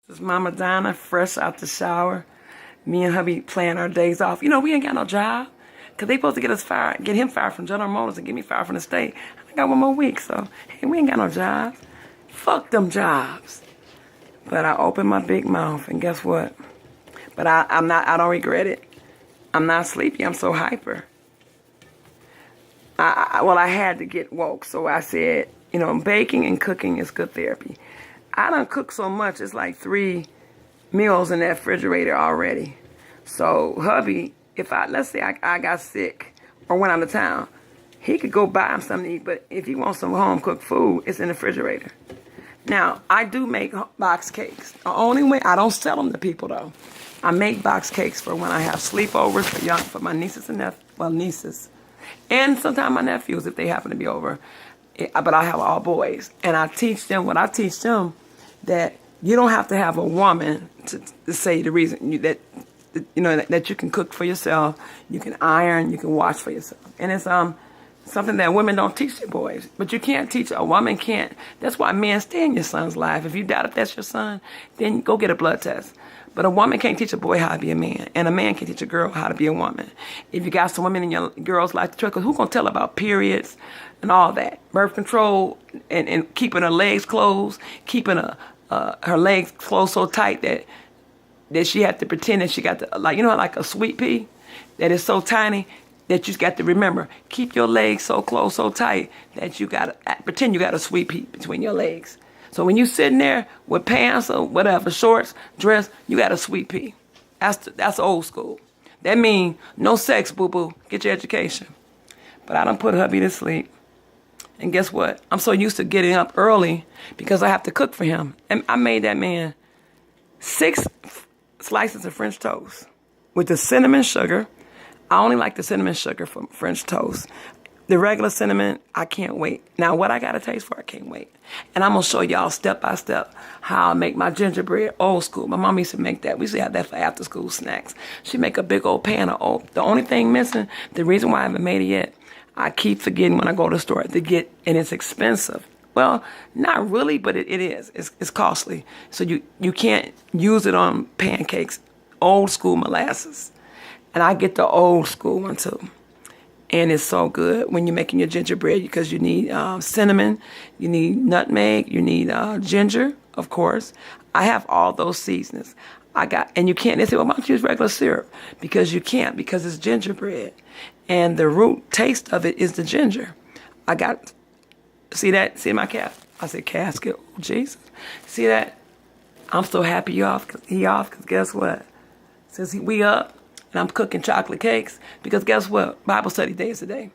This Mama Donna, fresh out the shower. Me and hubby playing our days off. You know, we ain't got no job. Because they supposed to get us fired, get him fired from General Motors and get me fired from the state. I got one more week, so, hey, we ain't got no jobs. Fuck them jobs. But I opened my big mouth, and guess what? But I don't regret it. I'm not sleepy. I'm so hyper. Well, I had to get woke, so I said, you know, baking and cooking is good therapy. I done cooked so much, it's like 3 meals in that refrigerator already. So hubby, if let's say I got sick or went out of town, he could go buy him something to eat, but if he wants some home cooked food, it's in the refrigerator. Now, I do make box cakes. The only way, I don't sell them to people though. I make box cakes for when I have sleepovers for my nieces and nieces. And sometimes my nephews if they happen to be over. But I have all boys. And I teach them that you don't have to have a woman to say the reason that you can cook for yourself, you can iron, you can wash for yourself. And it's something that women don't teach their boys. But you can't teach, a woman can't. That's why men stay in your son's life. If you doubt if that's your son, then go get a blood test. But a woman can't teach a boy how to be a man, and a man can't teach a girl how to be a woman. If you got some women in your girl's life to trust, because who's going to tell about periods and all that? Birth control and keeping her legs closed, keeping her legs closed so tight that she had to pretend that she got to, like a sweet pea that is so tiny that you just got to remember, keep your legs so close, so tight that you got to pretend you got a sweet pea between your legs. So when you sitting there with pants or whatever, shorts, dress, you got a sweet pea. That's old school. That means no sex, boo-boo. Get your education. But I done put hubby to sleep. And guess what? I'm so used to getting up early because I have to cook for him. And I made that man 6 slices of French toast with the cinnamon sugar. I only like the cinnamon sugar for French toast. The regular cinnamon, I can't wait. Now, what I got to taste for, I can't wait. And I'm going to show y'all step by step how I make my gingerbread old school. My mom used to make that. We used to have that for after school snacks. She make a big old pan of oat. The only thing missing, the reason why I haven't made it yet, I keep forgetting when I go to the store to get, and it's expensive. Well, not really, but it is. It's costly. So you can't use it on pancakes. Old school molasses. And I get the old school one too. And it's so good when you're making your gingerbread because you need cinnamon, you need nutmeg, you need ginger, of course. I have all those seasonings. And you can't, they say, well, why don't you use regular syrup? Because you can't, because it's gingerbread. And the root taste of it is the ginger. See that? See my cap? I said casket. Oh, Jesus. See that? I'm so happy he off, because guess what? Since we up, and I'm cooking chocolate cakes, because guess what? Bible study day is today.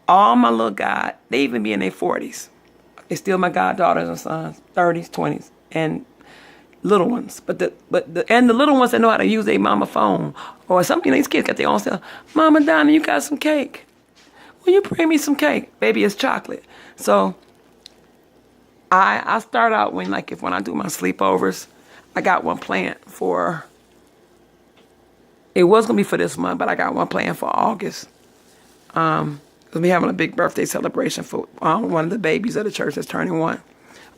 All my little God, they even be in their 40s. They still my goddaughters and sons, 30s, 20s, and little ones. But the little ones that know how to use their mama phone, or something, these kids got their own stuff. Mama Donna, you got some cake? Will you bring me some cake? Baby, it's chocolate. So I start out when I do my sleepovers, I got one planned for. It was going to be for this month, but I got one planned for August. Because we're having a big birthday celebration for one of the babies of the church that's turning 1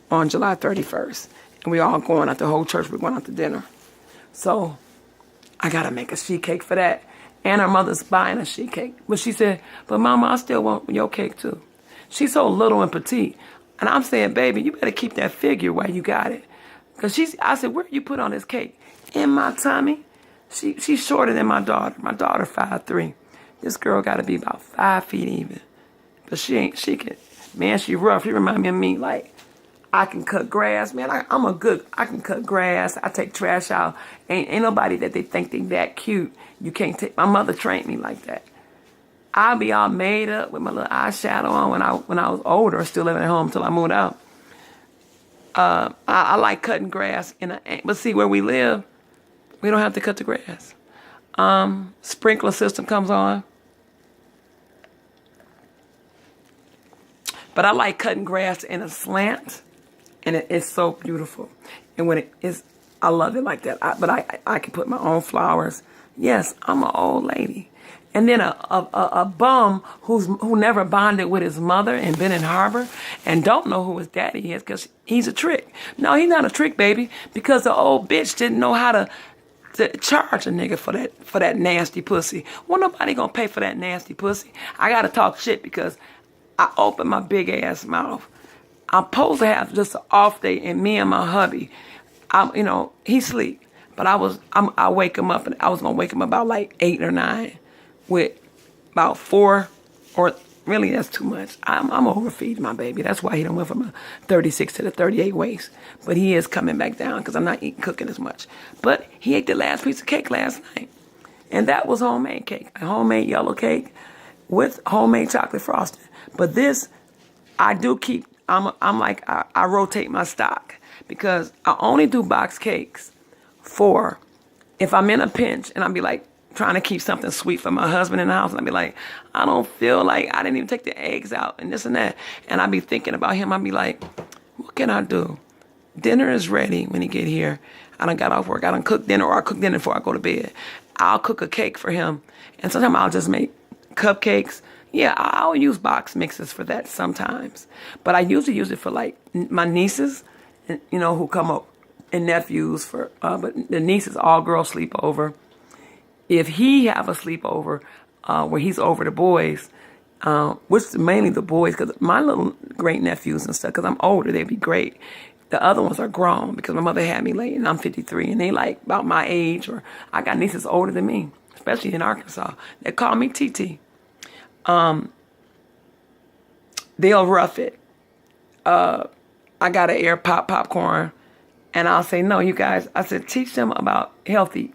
on July 31st. And we all going out, the whole church, we're going out to dinner. So I got to make a sheet cake for that. And her mother's buying a sheet cake. But she said, but Mama, I still want your cake too. She's so little and petite. And I'm saying, baby, you better keep that figure while you got it. Because I said, where you put on this cake? In my tummy. She's shorter than my daughter. My daughter 5'3". This girl got to be about 5 feet even. But she rough. She remind me of me. Like, I can cut grass, man. I can cut grass. I take trash out. Ain't nobody that they think they that cute. You can't take. My mother trained me like that. I'll be all made up with my little eyeshadow on when I was older, still living at home until I moved out. I like cutting grass but see where we live. We don't have to cut the grass. Sprinkler system comes on. But I like cutting grass in a slant. And it's so beautiful. And when I love it like that. But I can put my own flowers. Yes, I'm an old lady. And then a bum who never bonded with his mother and been in harbor and don't know who his daddy is because he's a trick. No, he's not a trick, baby, because the old bitch didn't know how to charge a nigga for that nasty pussy. Well, nobody gonna pay for that nasty pussy. I gotta talk shit because I open my big ass mouth. I'm supposed to have just an off day, and me and my hubby, he sleep, but I wake him up, and I was gonna wake him about like 8 or 9, with about 4, or really that's too much. I'm overfeeding my baby. That's why he done went from a 36 to the 38 waist. But he is coming back down because I'm not cooking as much. But he ate the last piece of cake last night, and that was homemade cake, a homemade yellow cake with homemade chocolate frosting. But this, I do keep. I rotate my stock because I only do box cakes for if I'm in a pinch and I'll be like trying to keep something sweet for my husband in the house, and I'll be like, I don't feel like I didn't even take the eggs out and this and that, and I'll be thinking about him. I'll be like, what can I do? Dinner is ready when he get here. I done got off work. I done cook dinner, or I cook dinner before I go to bed. I'll cook a cake for him, and sometimes I'll just make cupcakes. Yeah, I'll use box mixes for that sometimes. But I usually use it for like my nieces, who come up, and nephews but the nieces, all girls sleepover. If he have a sleepover where he's over the boys, which is mainly the boys, because my little great nephews and stuff, because I'm older, they'd be great. The other ones are grown because my mother had me late, and I'm 53, and they like about my age, or I got nieces older than me, especially in Arkansas. They call me TT. They'll rough it. I got to air popcorn, and I'll say, no, you guys, I said, teach them about healthy,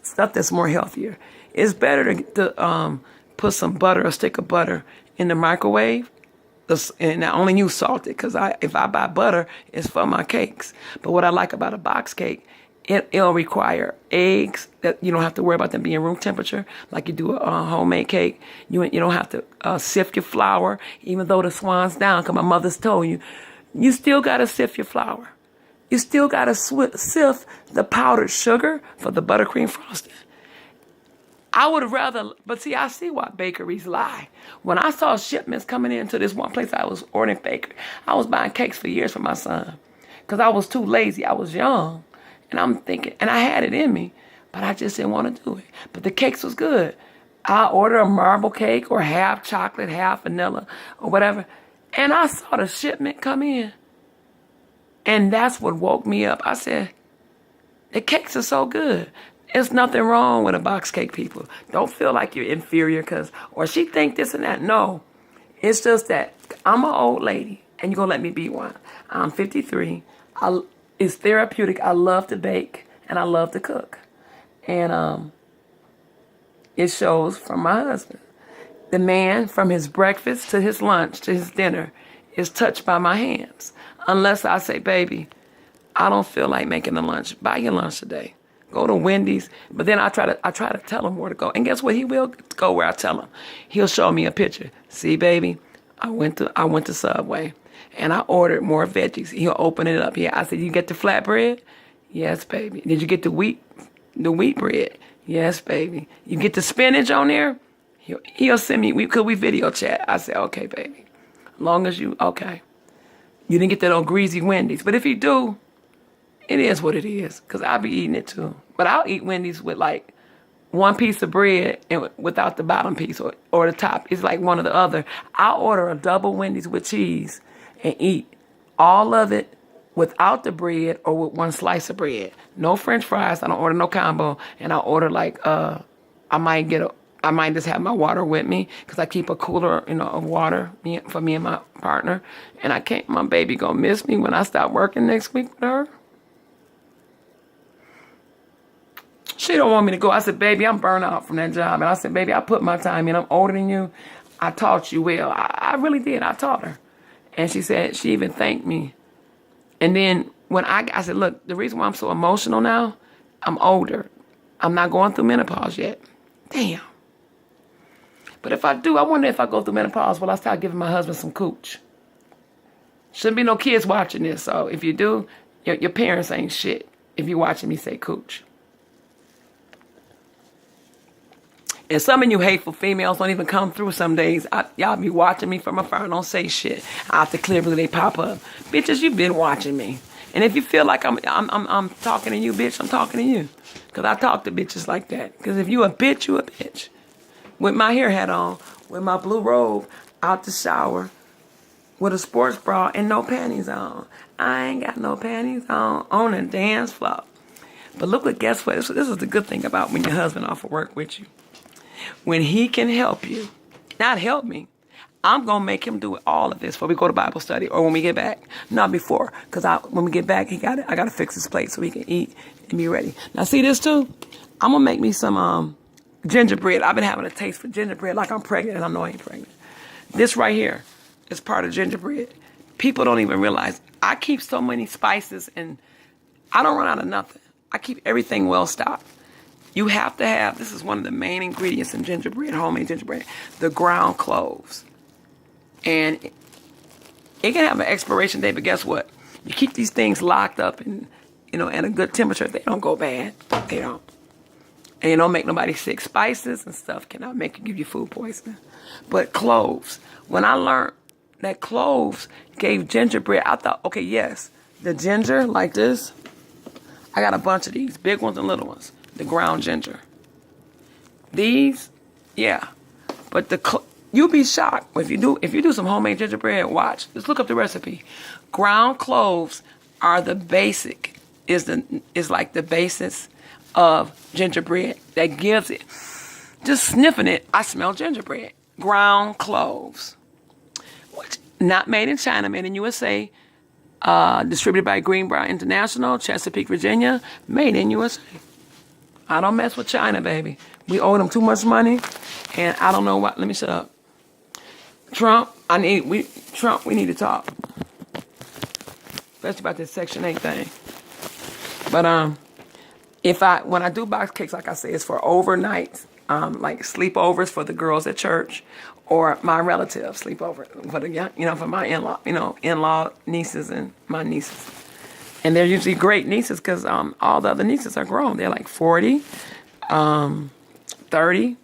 stuff that's more healthier. It's better to put some butter, a stick of butter in the microwave, and I only use salted, because if I buy butter, it's for my cakes. But what I like about a box cake, it'll require eggs that you don't have to worry about them being room temperature like you do a homemade cake. You don't have to sift your flour, even though the swan's down, because my mother's told you, you still got to sift your flour. You still got to sift the powdered sugar for the buttercream frosting. I would rather, but see, I see why bakeries lie. When I saw shipments coming into this one place I was ordering bakery, I was buying cakes for years for my son because I was too lazy. I was young. And I'm thinking, and I had it in me, but I just didn't want to do it. But the cakes was good. I ordered a marble cake or half chocolate, half vanilla, or whatever. And I saw the shipment come in. And that's what woke me up. I said, the cakes are so good. There's nothing wrong with a box cake, people. Don't feel like you're inferior or she think this and that. No, it's just that I'm an old lady, and you're going to let me be one. I'm 53. It's therapeutic. I love to bake, and I love to cook. And it shows from my husband. The man, from his breakfast to his lunch to his dinner, is touched by my hands. Unless I say, baby, I don't feel like making the lunch. Buy your lunch today. Go to Wendy's. But then I try to tell him where to go. And guess what? He will go where I tell him. He'll show me a picture. See, baby, I went to Subway. And I ordered more veggies. He'll open it up. Yeah, I said, you get the flatbread? Yes, baby. Did you get the wheat bread? Yes, baby. You get the spinach on there? He'll send me, because we video chat. I said, okay, baby. As long as okay. You didn't get that old greasy Wendy's. But if you do, it is what it is. Because I'll be eating it too. But I'll eat Wendy's with like one piece of bread and without the bottom piece or the top. It's like one or the other. I'll order a double Wendy's with cheese and eat all of it without the bread or with one slice of bread. No French fries. I don't order no combo. And I order like, I might just have my water with me because I keep a cooler, of water for me and my partner. And my baby gonna miss me when I stop working next week with her. She don't want me to go. I said, baby, I'm burnt out from that job. And I said, baby, I put my time in. I'm older than you. I taught you well. I really did. I taught her. And she said, she even thanked me. And then when I said, look, the reason why I'm so emotional now, I'm older. I'm not going through menopause yet. Damn. But if I do, I wonder if I go through menopause, will I start giving my husband some cooch? Shouldn't be no kids watching this. So if you do, your parents ain't shit if you're watching me say cooch. And some of you hateful females don't even come through some days. Y'all be watching me from afar and don't say shit. After clearly they pop up. Bitches, you've been watching me. And if you feel like I'm talking to you, bitch, I'm talking to you. Because I talk to bitches like that. Because if you a bitch, you a bitch. With my hair hat on, with my blue robe, out the shower, with a sports bra and no panties on. I ain't got no panties on the dance floor. But look what, guess what? This is the good thing about when your husband offer work with you. When he can help you, not help me, I'm going to make him do all of this before we go to Bible study or when we get back. Not before, because when we get back, I got to fix his plate so he can eat and be ready. Now, see this too? I'm going to make me some gingerbread. I've been having a taste for gingerbread like I'm pregnant and I know I ain't pregnant. This right here is part of gingerbread. People don't even realize I keep so many spices and I don't run out of nothing. I keep everything well stocked. You have to have, this is one of the main ingredients in gingerbread, homemade gingerbread, the ground cloves. And it can have an expiration date, but guess what? You keep these things locked up and, at a good temperature, they don't go bad. They don't. And you don't make nobody sick. Spices and stuff cannot give you food poisoning. But cloves, when I learned that cloves gave gingerbread, I thought, okay, yes, the ginger like this, I got a bunch of these, big ones and little ones. The ground ginger. These, yeah. But you'll be shocked if you do some homemade gingerbread. Watch. Just look up the recipe. Ground cloves are the basic. Is like the basis of gingerbread that gives it. Just sniffing it, I smell gingerbread. Ground cloves. Which not made in China, made in USA. Distributed by Greenbrier International, Chesapeake, Virginia. Made in USA. I don't mess with China, baby. We owe them too much money, and I don't know what. Let me shut up. Trump, we need to talk. Especially about this Section 8 thing. But when I do box cakes, like I say, it's for overnights, like sleepovers for the girls at church, or my relatives sleepover for the for my in-law nieces and my nieces. And they're usually great nieces because all the other nieces are grown. They're like 40, 30.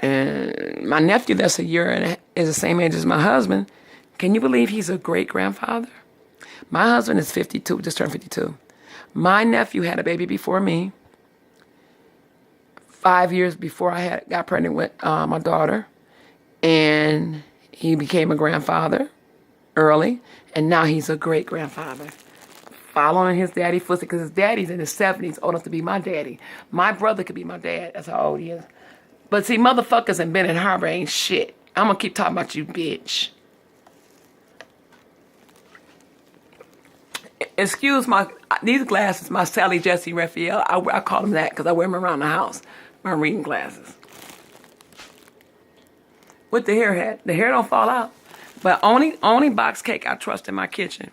And my nephew that's a year and is the same age as my husband. Can you believe he's a great-grandfather? My husband is 52, just turned 52. My nephew had a baby before me, 5 years before I got pregnant with my daughter. And he became a grandfather early. And now he's a great-grandfather, following his daddy's footsteps, because his daddy's in his 70s, old enough to be my daddy. My brother could be my dad. That's how old he is. But see, motherfuckers in Benton Harbor ain't shit. I'm going to keep talking about you, bitch. Excuse these glasses, my Sally Jesse Raphael. I call them that because I wear them around the house. My reading glasses. With the hair hat. The hair don't fall out. But only box cake I trust in my kitchen.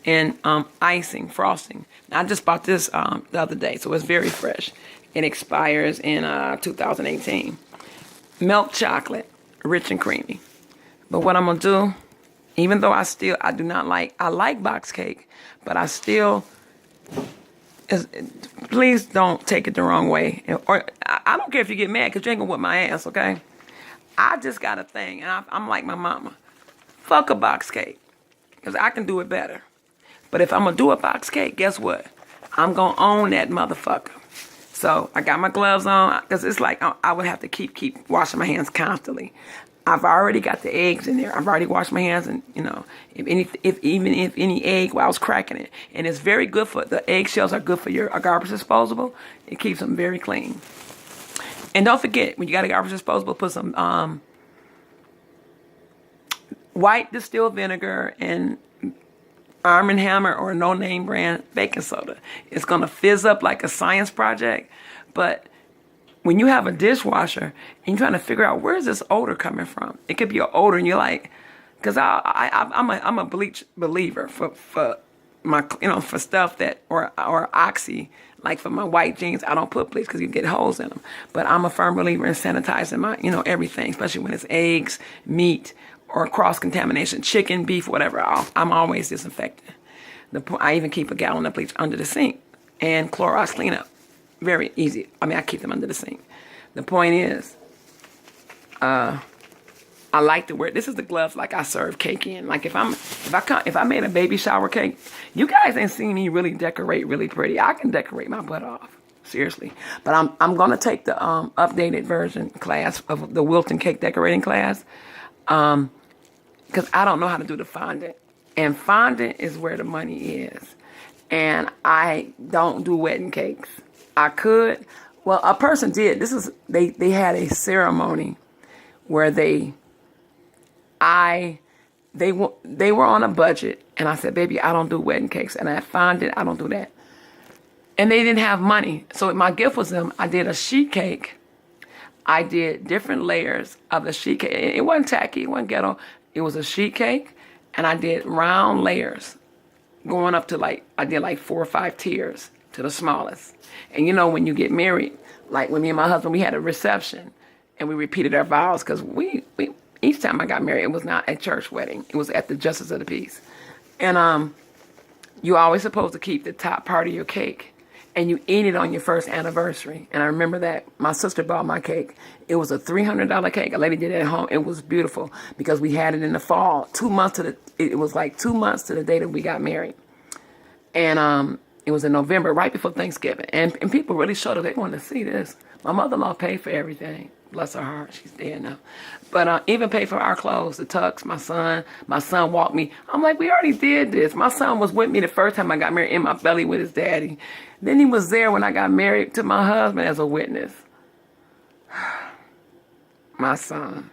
And icing, frosting. Now, I just bought this the other day, so it's very fresh. It expires in 2018. Milk chocolate, rich and creamy. But what I'm going to do, even though I like box cake, but I still, please don't take it the wrong way. Or I don't care if you get mad, because you ain't going to whip my ass, okay? I just got a thing, and I'm like my mama. Fuck a box cake, because I can do it better. But if I'm going to do a box cake, guess what? I'm going to own that motherfucker. So I got my gloves on, because it's like I would have to keep washing my hands constantly. I've already got the eggs in there. I've already washed my hands, and if any egg while I was cracking it, and it's very good for the eggshells are good for your garbage disposable. It keeps them very clean. And don't forget, when you got a garbage disposable, put some white distilled vinegar and Arm & Hammer or no-name brand baking soda. It's going to fizz up like a science project. But when you have a dishwasher and you're trying to figure out where's this odor coming from, it could be an odor and you're like, because I'm a bleach believer for my, for stuff that, or Oxy, like for my white jeans, I don't put bleach because you get holes in them. But I'm a firm believer in sanitizing my, everything, especially when it's eggs, meat, or cross-contamination, chicken, beef, whatever. I'm always disinfecting. I even keep a gallon of bleach under the sink and Clorox cleanup. very easy. I mean, I keep them under the sink. The point is, I like to wear, this is the gloves like I serve cake in. Like if I made a baby shower cake, you guys ain't seen me really decorate really pretty. I can decorate my butt off. Seriously. But I'm gonna take the updated version class of the Wilton cake decorating class. Because I don't know how to do the fondant. And fondant is where the money is. And I don't do wedding cakes. I could. Well, a person did. They had a ceremony where they were on a budget. And I said, baby, I don't do wedding cakes. And I fondant, I don't do that. And they didn't have money. So my gift was them. I did a sheet cake. I did different layers of the sheet cake. It wasn't tacky. It wasn't ghetto. It was a sheet cake. And I did round layers going up to I did like 4 or 5 tiers to the smallest. And you know, when you get married, like when me and my husband, we had a reception and we repeated our vows because each time I got married, it was not a church wedding. It was at the Justice of the Peace. And you always supposed to keep the top part of your cake. And you eat it on your first anniversary. And I remember that my sister bought my cake. It was a $300 cake. A lady did it at home. It was beautiful because we had it in the fall. It was like 2 months to the day that we got married. And it was in November, right before Thanksgiving. And people really showed up. They wanted to see this. My mother-in-law paid for everything. Bless her heart. She's dead now. But even paid for our clothes, the tux, my son walked me. I'm like, we already did this. My son was with me the first time I got married in my belly with his daddy. Then he was there when I got married to my husband as a witness. My son.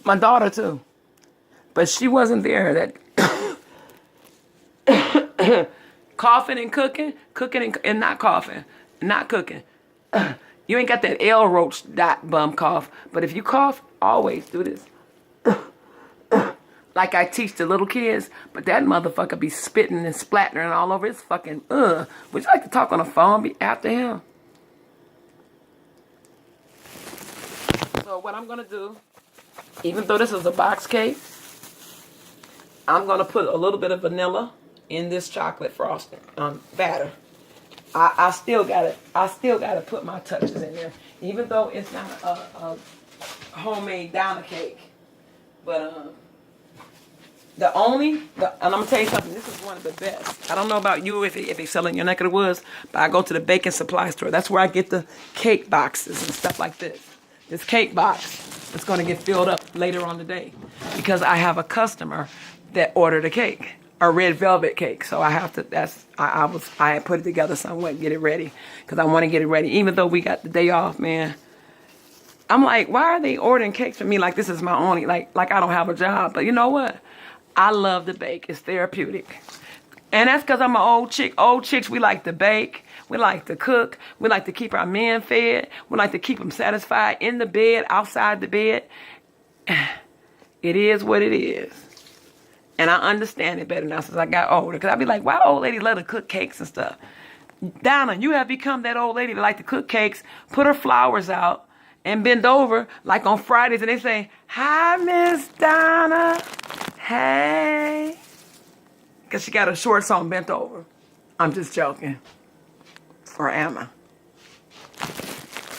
My daughter too. But she wasn't there. That coughing and cooking and not coughing, not cooking. You ain't got that L roach dot bum cough. But if you cough, always do this. Like I teach the little kids, but that motherfucker be spitting and splattering all over his fucking, Would you like to talk on the phone? Be after him. So what I'm going to do, even though this is a box cake, I'm going to put a little bit of vanilla in this chocolate frosting, batter. I still gotta put my touches in there, even though it's not a homemade downer cake. But and I'm gonna tell you something. This is one of the best. I don't know about you if they sell in your neck of the woods, but I go to the baking supply store. That's where I get the cake boxes and stuff like this. This cake box is gonna get filled up later on today because I have a customer that ordered a cake. A red velvet cake, so I have to. I had put it together somewhat, get it ready, because I want to get it ready. Even though we got the day off, man, I'm like, why are they ordering cakes for me like this is my only like I don't have a job? But you know what? I love to bake. It's therapeutic, and that's because I'm an old chick. Old chicks, we like to bake, we like to cook, we like to keep our men fed, we like to keep them satisfied in the bed, outside the bed. It is what it is. And I understand it better now since I got older. Because I'd be like, why old ladies let her cook cakes and stuff? Donna, you have become that old lady that like to cook cakes, put her flowers out, and bend over like on Fridays. And they say, hi, Miss Donna. Hey. Because she got her shorts on bent over. I'm just joking. Or am I?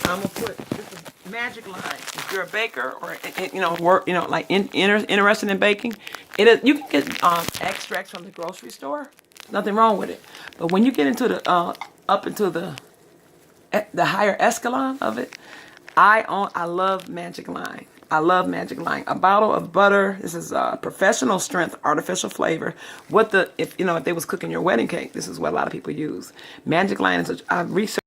I'm going to put, this is Magic Line. If you're a baker or, interested in baking, you can get extracts from the grocery store. Nothing wrong with it. But when you get into the up into the higher echelon of it, I love Magic Line. I love Magic Line. A bottle of butter. This is professional strength artificial flavor. If they was cooking your wedding cake, this is what a lot of people use. Magic Line is I've researched